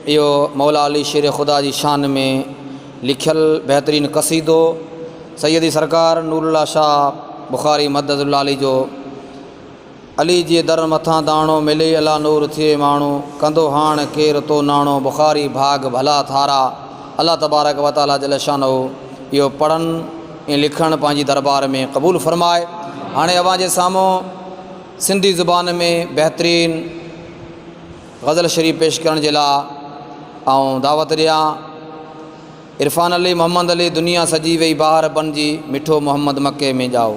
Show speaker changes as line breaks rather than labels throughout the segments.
यो मौला अली शेर खुदा जी शान में लिखल बेहतरीन कसीदो सैयदी सरकार नूरुल्लाह शाह बुखारी मददुल्लाह अली जो अली जे दर मथा दाणो मिले अला नूर थिए माण्हू कंदो हाण केर तो नाणो बुखारी भाग भला थारा अल्लाह तबारक व तआला जल शानो यो पढ़न ऐं लिखण पंहिंजी दरबार में क़बूल फरमाए। हाणे अवां जे साम्हूं सिंधी ज़ुबान में बेहतरीन गज़ल शरीफ़ पेश करण जे लाइ ऐं दावत ॾियां। इरफान अली मोहम्मद अली दुनिया सजी वई ॿाहिरि बणिजी मिठो मोहम्मद मके में जाओ।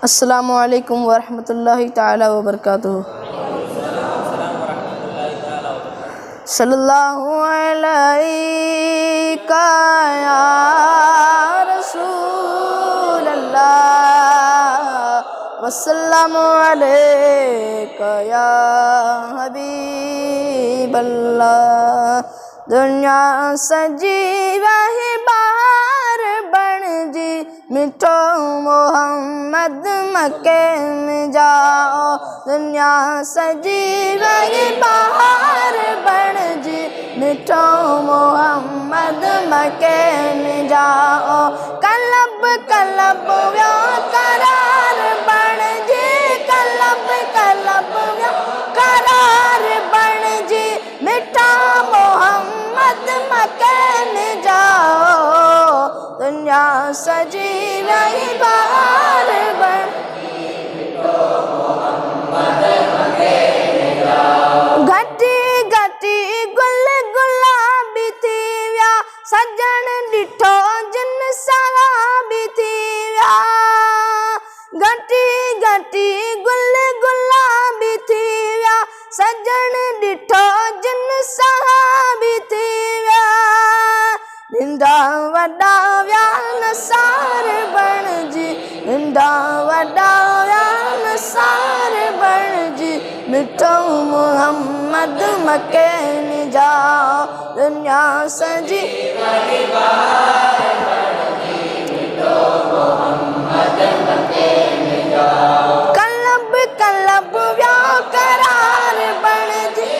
अस्सलामु अलैकुम वरहमतुल्लाहि ताला वबरकातुहू। सल्लल्लाहु अलैका या रसूल अल्लाह वसल्लमु अलैका या हबीब अल्लाह। दुनिया सजी वही बाहर बन जी मिठो मोहम्मद मके में जाओ। दुनिया सजी वही बाहर बन जी मिठो मोहम्मद मके में जाओ। कलब कलब व्या करार बन जी कलब कलब व्या करार बन जी मिठा मोहम्मद मके में जाओ। दुनिया सजी वही बाहर बन घटी घटी गुल गुलाबी थी विया सजन ॾिठो जिन सहाबी थी विया। घटी घटी गुल गुलाबी थी विया सजन ॾिठो जिन सहाबी थी विया। नंढा वॾा विया नसार बणिजी नंढा वॾा विया नसार बणिजी मिठो मोहम्मद मके में जाओ। दुनिया सजी कलब कलब व्या करार बणिजी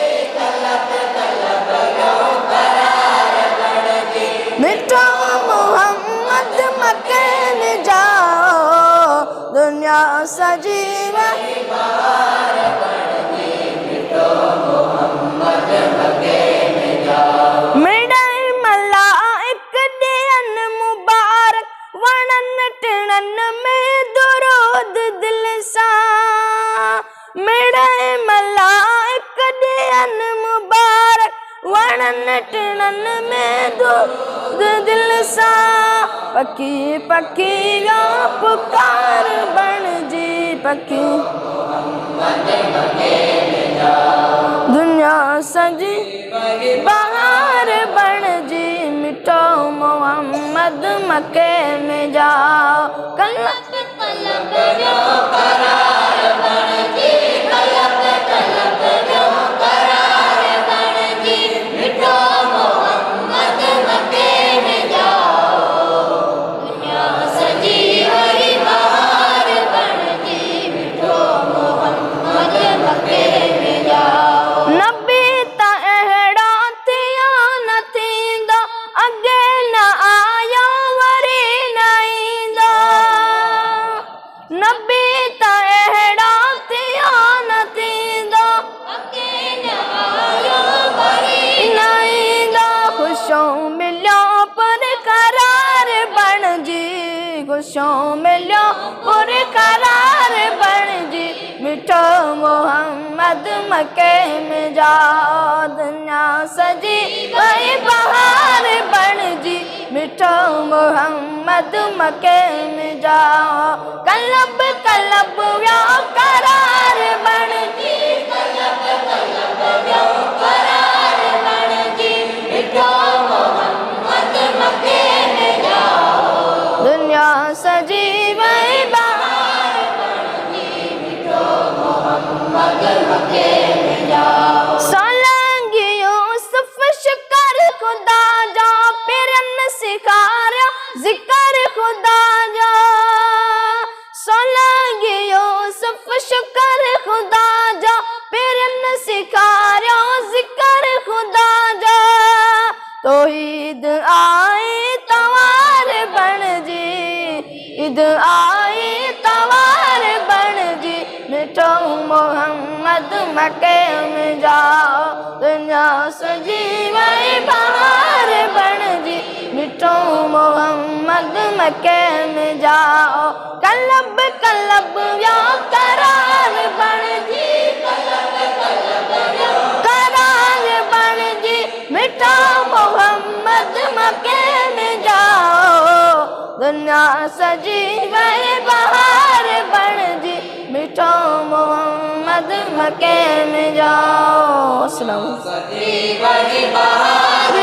मिठो मोहम्मद मके में जाओ। दुनिया सजी वही मिड़ई मलाइक ॾियन मुबारक वणन टिणन में दुरूद दिल सां। मिड़ई मलाइक ॾियन मुबारक वणन टिणन में दुरूद दिल सां। पखी पखी या पुकार बणिजी पखी दुनिया सजी बाहर बणिजी मिठो मोहम्मद मके में जाओ। कलब कलब व्यो करार बणिजी कलब कलब व्यो करार बणिजी मिठो मोहम्मद मके में जाओ। दुनिया सजी वही बाहर बणिजी मिठो मोहम्मद मके में जाओ। नबी त अहिड़ा थिया न थींदा अॻे न आया वरी न ईंदा। नबी त अहिड़ा थिया न थींदा अॻे न आया वरी न ईंदा। ख़ुशियों मिलियो पर करार बणिजी ख़ुशियों मिलियो पर करार बणिजी मिठो मोहम्मद मके में जाओ। दुनिया सजी वही बाहर बणिजी मिठो मोहम्मद मके में जाओ। कलब कलब व्या करार बणिजी कलब कलब व्या करार बणिजी मिठो मोहम्मद मके में जाओ। दुनिया सजी वही बाहर बणिजी मिठो मोहम्मद मके में जाओ। सोलंगी यूसुफ शुक्र खुदा जा पिरन सिखारिया जिक्र खुदा जा। ईद आई तवार बन जी मिठो मोहम्मद मके में जाओ दुनिया सजी वही बहार बन जी मिठो मोहम्मद मके में जाओ कलब कलब या करार बन जी करार बन जी मिठो मोहम्मद मके में जाओ दुनिया सजी वही बहार बन जी मिठो मोहम्मद मके में जाओ। अस्सलाम। सजी वही बहार